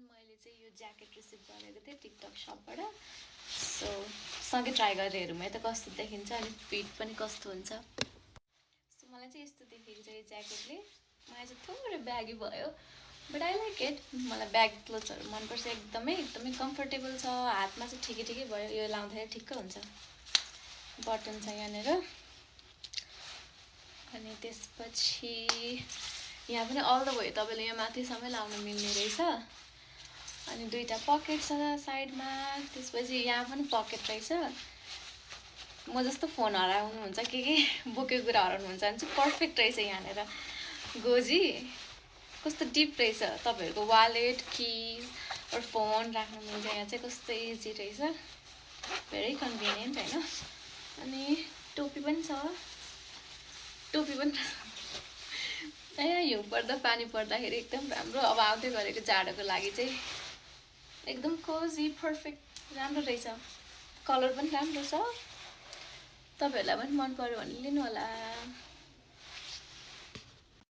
मैले चाहिँ यो ज्याकेट रिसिभ गरेको थिएँ टिकटक शपबाट सो सँगै ट्राई गरेर हेरौँ है त कस्तो देखिन्छ अनि फिट पनि कस्तो हुन्छ सो मलाई चाहिँ यस्तो देखेको छ यो ज्याकेटले मलाई चाहिँ थोरै ब्यागी भयो बट आई लाइक इट मलाई ब्याग क्लोथ्सहरू मनपर्छ एकदमै कम्फर्टेबल छ हातमा चाहिँ ठिकै भयो यो लाउँदाखेरि ठिक्क हुन्छ बटन छ यहाँनिर अनि त्यसपछि यहाँ पनि अल द वे तपाईँले यहाँ माथिसम्म लाउन मिल्ने रहेछ अनि दुईटा पकेट छ साइडमा त्यसपछि यहाँ पनि पकेट रहेछ म जस्तो फोन हराउनुहुन्छ के बोकेको कुरा हराउनुहुन्छ भने चाहिँ पर्फेक्ट रहेछ यहाँनिर गोजी कस्तो डिप रहेछ तपाईँहरूको वालेट किज और फोन राख्नु मिल्छ यहाँ चाहिँ कस्तो इजी रहेछ भेरी कन्भिनियन्ट होइन अनि टोपी पनि छ टोपी पनि यहाँ हिउँ पर्दा पानी पर्दाखेरि एकदम राम्रो अब आउँदै गरेको जाडोको लागि चाहिँ एकदम कोजी पर्फेक्ट राम्रो रहेछ कलर पनि राम्रो छ तपाईहरुलाई पनि मन पर्यो भने लिनु होला